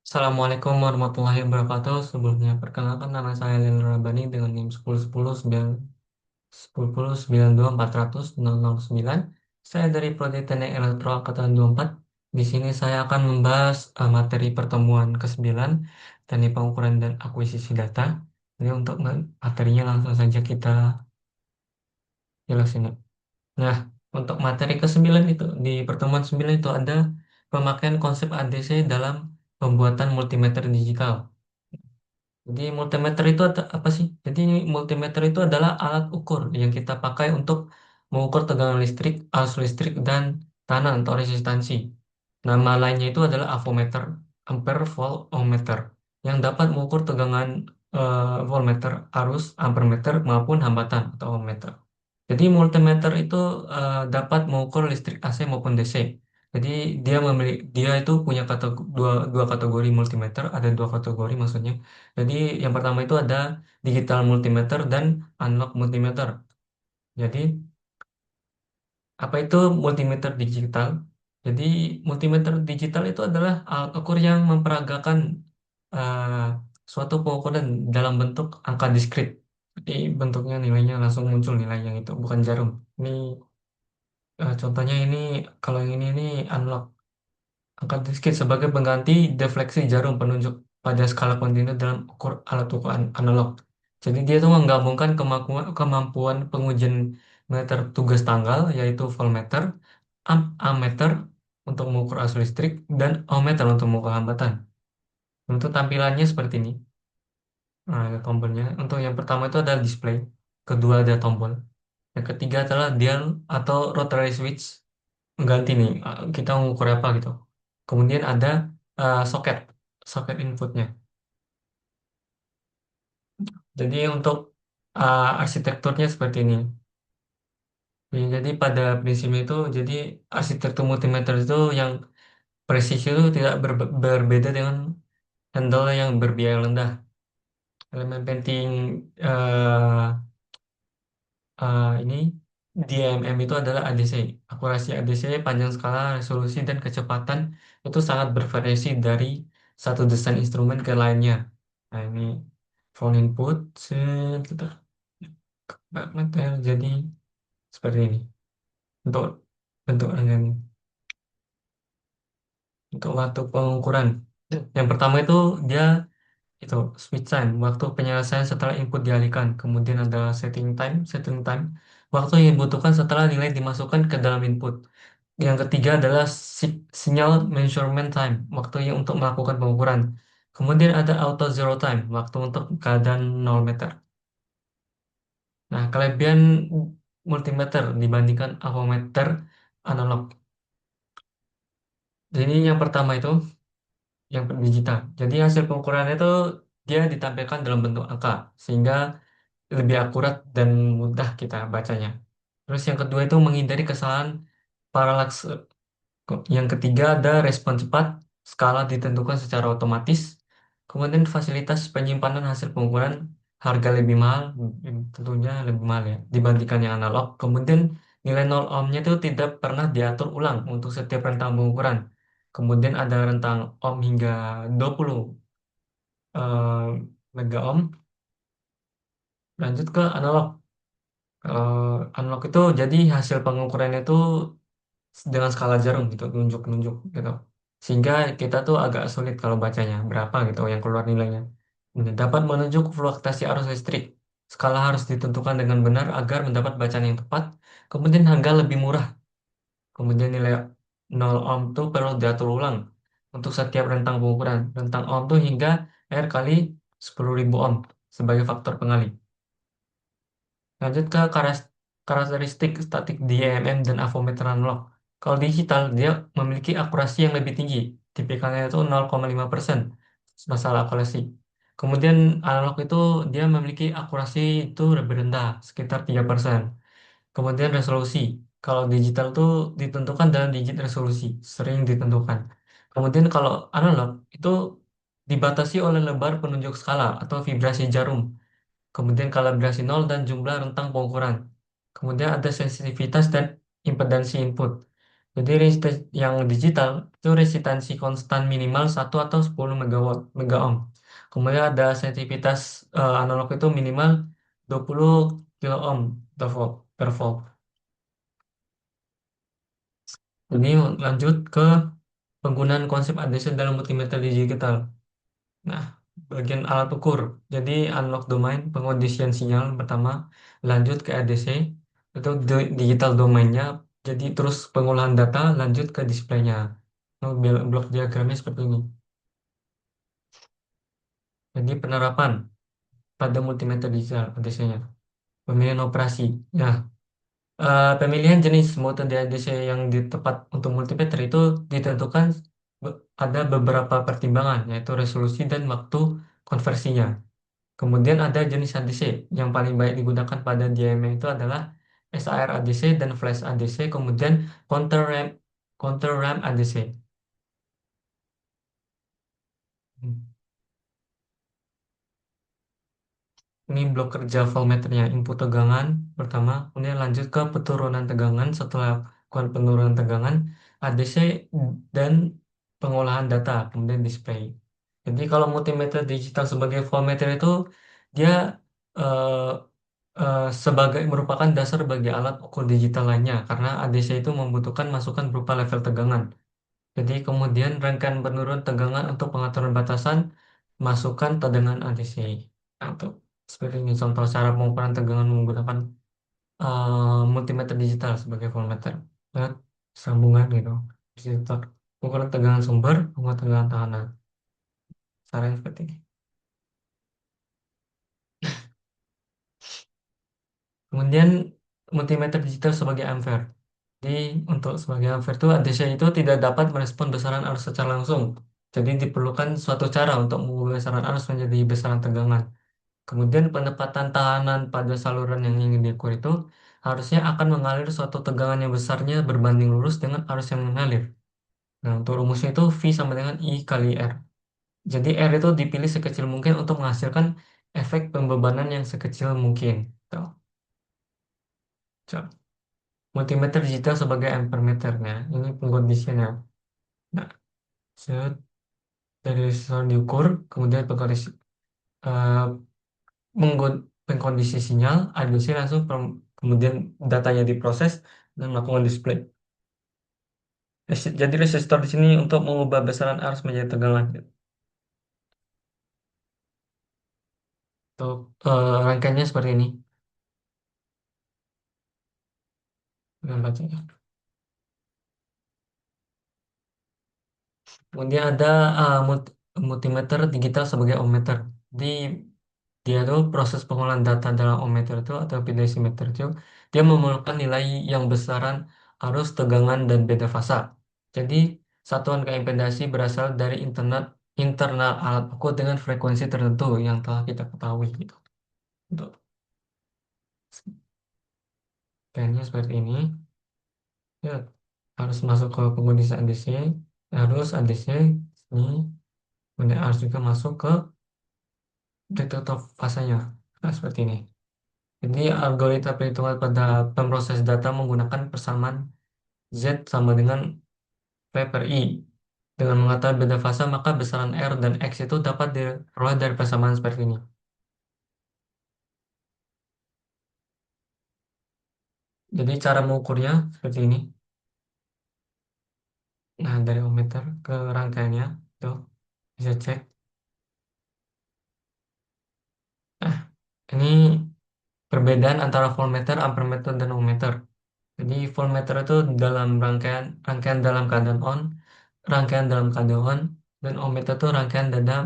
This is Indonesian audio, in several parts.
Assalamualaikum warahmatullahi wabarakatuh. Sebelumnya perkenalkan nama saya Lil Rabani dengan NIM 1010 9 10 92 400 009. Saya dari Prodi Teknik Elektro Angkatan 24. Di sini saya akan membahas materi pertemuan ke-9 teknik pengukuran dan akuisisi data. Jadi untuk materinya langsung saja kita jelasin. Nah, untuk materi ke-9 itu di pertemuan 9 itu ada pemakaian konsep ADC dalam pembuatan multimeter digital. Jadi multimeter itu apa sih? Jadi multimeter itu adalah alat ukur yang kita pakai untuk mengukur tegangan listrik, arus listrik, dan tekanan atau resistansi. Nama lainnya itu adalah avometer, ampere volt ohmmeter, yang dapat mengukur tegangan voltmeter, arus, ampermeter maupun hambatan atau ohmmeter. Jadi multimeter itu dapat mengukur listrik AC maupun DC. Jadi dia itu punya dua kategori multimeter, ada dua kategori maksudnya. Jadi yang pertama itu ada digital multimeter dan analog multimeter. Jadi apa itu multimeter digital? Jadi multimeter digital itu adalah alat ukur yang memperagakan eh, suatu pengukuran dalam bentuk angka diskrit. Jadi bentuknya nilainya langsung muncul nilai yang itu, bukan jarum. Ini contohnya ini kalau yang ini analog. Angka diskrit sebagai pengganti defleksi jarum penunjuk pada skala kontinu dalam alat ukuran analog. Jadi dia tuh menggabungkan kemampuan pengujian meter tugas tanggal, yaitu voltmeter, ammeter untuk mengukur arus listrik, dan ohmmeter untuk mengukur hambatan. Untuk tampilannya seperti ini. Nah, ada tombolnya. Untuk yang pertama itu ada display, kedua ada tombol. Yang ketiga adalah dial atau rotary switch, ganti nih kita mengukur apa gitu. Kemudian ada soket soket inputnya. Jadi untuk arsitekturnya seperti ini. Jadi pada prinsipnya itu, jadi arsitektur multimeter itu yang presisi itu tidak berbeda dengan handle yang berbiaya rendah. Elemen penting ini DMM itu adalah ADC. Akurasi ADC, panjang skala, resolusi, dan kecepatan itu sangat bervariasi dari satu desain instrumen ke lainnya. Nah, ini phone input, set, kita jadi seperti ini. Untuk bentuk ini. Untuk waktu pengukuran. Yang pertama itu dia itu switch time, waktu penyelesaian setelah input dialihkan. Kemudian ada setting time, waktu yang dibutuhkan setelah nilai dimasukkan ke dalam input. Yang ketiga adalah sinyal measurement time, waktu yang untuk melakukan pengukuran. Kemudian ada auto zero time, waktu untuk keadaan 0 meter. Nah, kelebihan multimeter dibandingkan avometer analog. Jadi yang pertama itu yang digital. Jadi hasil pengukuran itu dia ditampilkan dalam bentuk angka, sehingga lebih akurat dan mudah kita bacanya. Terus yang kedua itu menghindari kesalahan paralaks. Yang ketiga ada respon cepat, skala ditentukan secara otomatis. Kemudian fasilitas penyimpanan hasil pengukuran, harga lebih mahal, tentunya lebih mahal ya dibandingkan yang analog. Kemudian nilai 0 ohmnya itu tidak pernah diatur ulang untuk setiap rentang pengukuran. Kemudian ada rentang ohm hingga 20 mega ohm. Lanjut ke analog. Analog itu jadi hasil pengukurannya itu dengan skala jarum gitu, nunjuk-nunjuk gitu. Sehingga kita tuh agak sulit kalau bacanya berapa gitu yang keluar nilainya. Dapat menunjuk fluktuasi arus listrik. Skala harus ditentukan dengan benar agar mendapat bacaan yang tepat. Kemudian harga lebih murah. Kemudian nilai 0 ohm tuh perlu diatur ulang untuk setiap rentang pengukuran. Rentang ohm tuh hingga R kali 10.000 ohm sebagai faktor pengali. Lanjut ke karakteristik statik DMM dan avometer analog. Kalau digital, dia memiliki akurasi yang lebih tinggi. Tipikalnya itu 0,5% masalah akurasi. Kemudian analog itu dia memiliki akurasi itu lebih rendah, sekitar 3%. Kemudian resolusi. Kalau digital tuh ditentukan dalam digit resolusi, sering ditentukan. Kemudian kalau analog itu dibatasi oleh lebar penunjuk skala atau vibrasi jarum. Kemudian kalibrasi nol dan jumlah rentang pengukuran. Kemudian ada sensitivitas dan impedansi input. Jadi yang digital itu resistansi konstan minimal 1 atau 10 mega ohm. Kemudian ada sensitivitas analog itu minimal 20 kilo ohm per volt. Jadi lanjut ke penggunaan konsep ADC dalam multimeter digital. Nah, bagian alat ukur. Jadi unlock domain pengondisian sinyal pertama, lanjut ke ADC, itu digital domainnya. Jadi terus pengolahan data, lanjut ke displaynya. Nah, blok diagramnya seperti ini. Jadi penerapan pada multimeter digital ADC-nya. Pemilihan operasi. Nah, pemilihan jenis mode di ADC yang tepat untuk multimeter itu ditentukan ada beberapa pertimbangan, yaitu resolusi dan waktu konversinya. Kemudian ada jenis ADC yang paling baik digunakan pada DMA itu adalah SAR ADC dan Flash ADC, kemudian counter RAM ADC. Hmm. Ini blok kerja voltmeternya, input tegangan pertama, kemudian lanjut ke penurunan tegangan setelah lakukan penurunan tegangan, ADC dan pengolahan data, kemudian display. Jadi kalau multimeter digital sebagai voltmeter itu dia eh, sebagai merupakan dasar bagi alat ukur digital lainnya karena ADC itu membutuhkan masukan berupa level tegangan. Jadi kemudian rangkaian penurun tegangan untuk pengaturan batasan masukkan tegangan ADC. Nah, untuk seperti ini contoh cara pengukuran tegangan menggunakan multimeter digital sebagai voltmeter. Lihat sambungan gitu. Resistor. Ukuran tegangan sumber, ukuran tegangan tahanan. Caranya seperti ini. Kemudian multimeter digital sebagai ampere. Jadi untuk sebagai ampere itu ADC itu tidak dapat merespon besaran arus secara langsung. Jadi diperlukan suatu cara untuk mengubah besaran arus menjadi besaran tegangan. Kemudian penempatan tahanan pada saluran yang ingin diukur itu harusnya akan mengalir suatu tegangan yang besarnya berbanding lurus dengan arus yang mengalir. Nah, untuk rumusnya itu V sama dengan I kali R. Jadi R itu dipilih sekecil mungkin untuk menghasilkan efek pembebanan yang sekecil mungkin. Tuh. Coba. Multimeter digital sebagai ampermeternya. Ini pengkondisiannya. Nah, set dari resistor diukur, kemudian eh, pengkondisi sinyal, ADC langsung kemudian datanya diproses dan melakukan display. Jadi resistor di sini untuk mengubah besaran arus menjadi tegangan. Untuk rangkaiannya seperti ini. Dengan bacanya. Kemudian ada multimeter digital sebagai ohmmeter. Di dia tuh proses pengolahan data dalam ohmmeter itu atau potentiometer itu dia memerlukan nilai yang besaran arus, tegangan dan beda fasa. Jadi satuan keimpedasi berasal dari internal alat ukur dengan frekuensi tertentu yang telah kita ketahui gitu. Untuk kayaknya seperti ini. Ya, harus masuk ke penggunaan ADC, harus ADC ini, kemudian harus juga masuk ke detektor fasanya. Nah, seperti ini. Jadi algoritma perhitungan pada pemroses data menggunakan persamaan Z sama dengan P per I. Dengan mengetahui beda fasa, maka besaran R dan X itu dapat diperoleh dari persamaan seperti ini. Jadi cara mengukurnya seperti ini. Nah, dari ohmmeter ke rangkaiannya, tuh bisa cek. Nah, ini perbedaan antara voltmeter, ampermeter, dan ohmmeter. Jadi voltmeter itu dalam rangkaian rangkaian dalam keadaan on, rangkaian dalam keadaan on, dan ohmmeter itu rangkaian dalam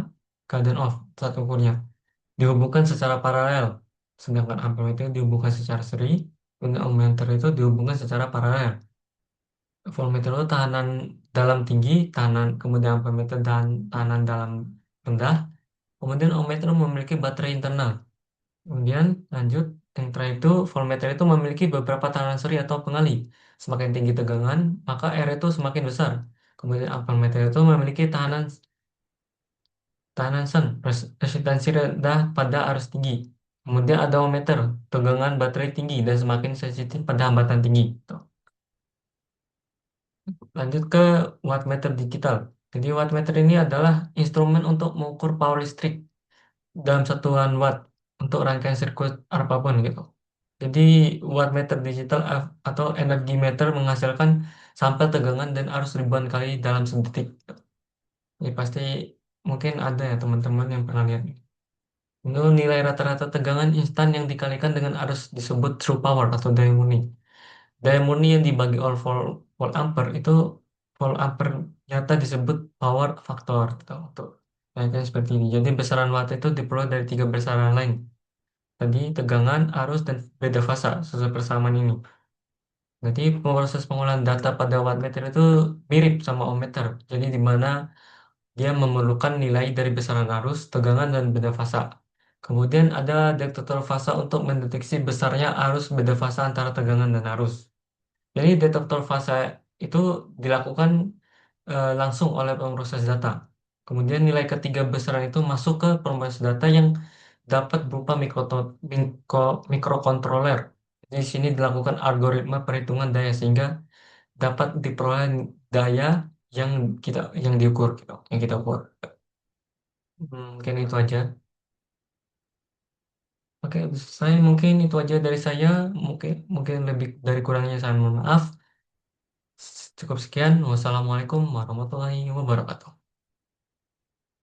keadaan off saat ukurnya. Dihubungkan secara paralel, sedangkan ampermeter dihubungkan secara seri, dan ohmmeter itu dihubungkan secara paralel. Voltmeter itu tahanan dalam tinggi, tahanan kemudian ampermeter dan tahanan dalam rendah. Kemudian ohmmeter memiliki baterai internal. Kemudian lanjut, yang terakhir itu voltmeter itu memiliki beberapa tekanan seri atau pengalih. Semakin tinggi tegangan, maka R itu semakin besar. Kemudian ampermeter itu memiliki tahanan sen, resistansi rendah pada arus tinggi. Kemudian ada ohmmeter, tegangan baterai tinggi dan semakin sensitif pada hambatan tinggi. Tuh. Lanjut ke wattmeter digital. Jadi wattmeter ini adalah instrumen untuk mengukur power listrik dalam satuan watt untuk rangkaian sirkuit apapun gitu. Jadi wattmeter digital atau energi meter menghasilkan sampel tegangan dan arus ribuan kali dalam sedetik. Ini pasti mungkin ada ya teman-teman yang pernah lihat. Itu nilai rata-rata tegangan instan yang dikalikan dengan arus disebut true power atau daya murni. Daya murni yang dibagi oleh volt ampere itu volt ampere nyata disebut power faktor gitu, untuk kayak seperti ini. Jadi besaran watt itu diperoleh dari tiga besaran lain. Tadi tegangan, arus, dan beda fasa sesuai persamaan ini. Jadi proses pengolahan data pada wattmeter itu mirip sama ohmmeter. Jadi di mana dia memerlukan nilai dari besaran arus, tegangan, dan beda fasa. Kemudian ada detektor fasa untuk mendeteksi besarnya arus beda fasa antara tegangan dan arus. Jadi detektor fasa itu dilakukan langsung oleh pemroses data. Kemudian nilai ketiga besaran itu masuk ke proses data yang dapat berupa mikrokontroler. Di sini dilakukan algoritma perhitungan daya sehingga dapat diperoleh daya yang yang diukur gitu, yang kita ukur. Mungkin itu aja. Oke, saya mungkin itu aja dari saya. Mungkin mungkin lebih dari kurangnya saya mohon maaf. Cukup sekian. Wassalamualaikum warahmatullahi wabarakatuh.